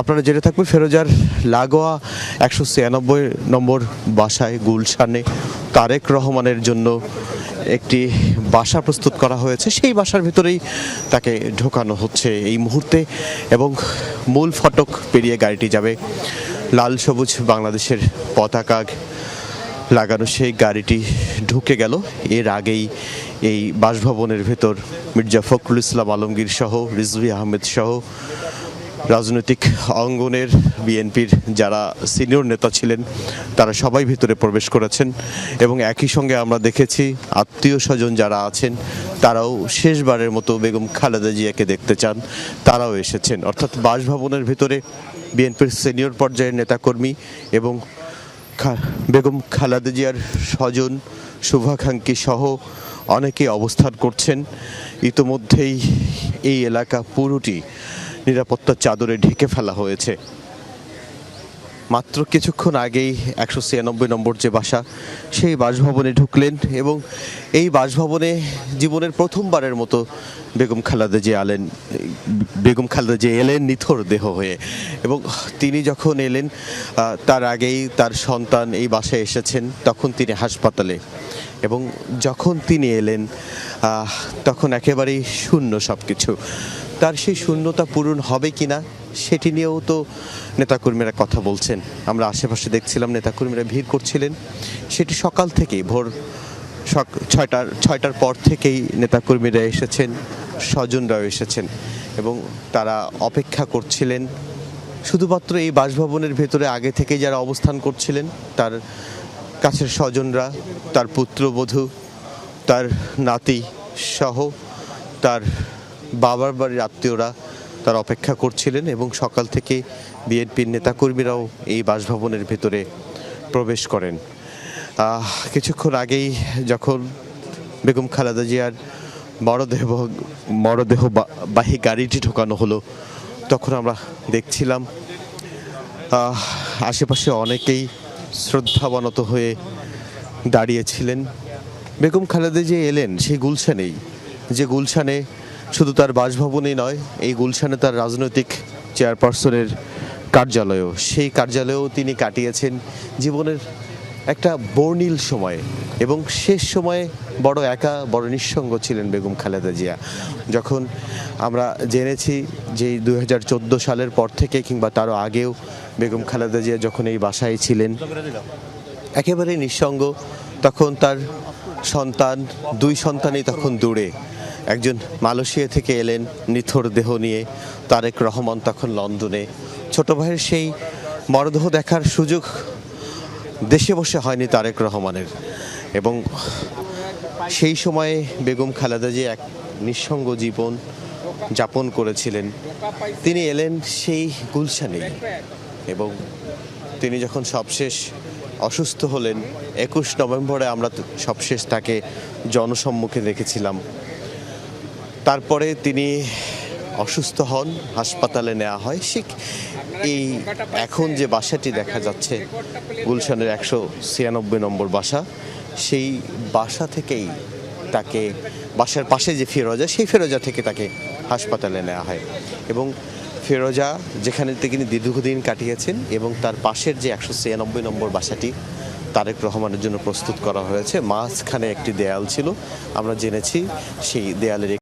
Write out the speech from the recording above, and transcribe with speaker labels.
Speaker 1: আপনারা জেনে থাকবেন ফেরোজার লাগোয়া 196 নম্বর বাসায় গুলশানে তারেক রহমানের জন্য একটি বাসা প্রস্তুত করা হয়েছে। সেই বাসার ভিতরেই তাকে ঢোকানো হচ্ছে এই মুহূর্তে এবং মূল ফটক পেরিয়ে গাড়িটি যাবে। লাল সবুজ বাংলাদেশের পতাকা লাগানো সেই গাড়িটি ঢুকে গেল। এর আগেই এই বাসভবনের ভেতর মির্জা ফখরুল ইসলাম আলমগীর সহ রিজভী আহমেদ সহ রাজনৈতিক অঙ্গনের বিএনপির যারা সিনিয়র নেতা ছিলেন তারা সবাই ভিতরে প্রবেশ করেছেন এবং একই সঙ্গে আমরা দেখেছি আত্মীয় স্বজন যারা আছেন তারাও শেষবারের মতো বেগম খালেদা জিয়াকে দেখতে চান, তারাও এসেছেন। অর্থাৎ বাসভবনের ভিতরে বিএনপির সিনিয়র পর্যায়ের নেতাকর্মী এবং বেগম খালেদা জিয়ার স্বজন শুভাকাঙ্ক্ষী সহ অনেকেই অবস্থান করছেন। ইতোমধ্যেই এই এলাকা পুরোটি নিরাপত্তার চাদরে ঢেকে ফেলা হয়েছে। মাত্র কিছুক্ষণ আগেই 196 নম্বর যে বাসা সেই বাসভবনে ঢুকলেন এবং এই বাসভবনে জীবনের প্রথমবারের মতো বেগম খালেদা জিয়া এলেন নিথর দেহ হয়ে। এবং তিনি যখন এলেন তার আগেই তার সন্তান এই বাসায় এসেছেন, তখন তিনি হাসপাতালে। এবং যখন তিনি এলেন তখন একেবারেই শূন্য সব কিছু। তার সেই শূন্যতা পূরণ হবে কিনা সেটি নিয়েও তো নেতাকর্মীরা কথা বলছেন। আমরা আশেপাশে দেখছিলাম নেতাকর্মীরা ভিড় করছিলেন। সেটি সকাল থেকেই ভোর 6টার পর থেকেই নেতাকর্মীরা এসেছেন, স্বজনরাও এসেছেন এবং তারা অপেক্ষা করছিলেন শুধুমাত্র এই বাসভবনের ভেতরে আগে থেকে যারা অবস্থান করছিলেন তার কাছের স্বজনরা, তার পুত্রবধূ, তার নাতি সহ তার বাবার বাড়ির আত্মীয়রা তারা অপেক্ষা করছিলেন এবং সকাল থেকে বিএনপির নেতাকর্মীরাও এই বাসভবনের ভেতরে প্রবেশ করেন। কিছুক্ষণ আগেই যখন বেগম খালেদা জিয়ার মরদেহবাহী গাড়িটি ঢোকানো হলো তখন আমরা দেখছিলাম আশেপাশে অনেকেই শ্রদ্ধাবনত হয়ে দাঁড়িয়েছিলেন। বেগম খালেদা জিয়া এলেন সেই গুলশানেই, যে গুলশানে শুধু তার বাসভবনেই নয়, এই গুলশানে তার রাজনৈতিক চেয়ারপারসনের কার্যালয়ও, সেই কার্যালয়েও তিনি কাটিয়েছেন জীবনের একটা বর্ণিল সময়ে এবং শেষ সময়ে বড় একা, বড় নিঃসঙ্গ ছিলেন বেগম খালেদা জিয়া। যখন আমরা জেনেছি যে 2014 সালের পর থেকে কিংবা তারও আগেও বেগম খালেদা জিয়া যখন এই বাসায় ছিলেন একেবারে নিঃসঙ্গ, তখন তার দুই সন্তানই তখন দূরে। একজন মালয়েশিয়া থেকে এলেন নিথর দেহ নিয়ে, তারেক রহমান তখন লন্ডনে। ছোট ভাইয়ের সেই মরদেহ দেখার সুযোগ দেশে বসে হয়নি তারেক রহমানের এবং সেই সময়ে বেগম খালেদা জিয়া এক নিঃসঙ্গ জীবন যাপন করেছিলেন। তিনি এলেন সেই গুলশানেই এবং তিনি যখন সবশেষ অসুস্থ হলেন 21 নভেম্বরে আমরা সবশেষ তাকে জনসম্মুখে দেখেছিলাম। তারপরে তিনি অসুস্থ হন, হাসপাতালে নেওয়া হয়। এই এখন যে বাসাটি দেখা যাচ্ছে গুলশানের 196 নম্বর বাসা, সেই বাসা থেকেই তাকে বাসার পাশে যে ফেরোজা, সেই ফেরোজা থেকে তাকে হাসপাতালে নেওয়া হয় এবং ফেরোজা যেখানে তিনি দীর্ঘদিন কাটিয়েছেন এবং তার পাশের যে 196 নম্বর বাসাটি তারেক রহমানের জন্য প্রস্তুত করা হয়েছে। মাঝখানে একটি দেয়াল ছিল, আমরা জেনেছি সেই দেয়ালের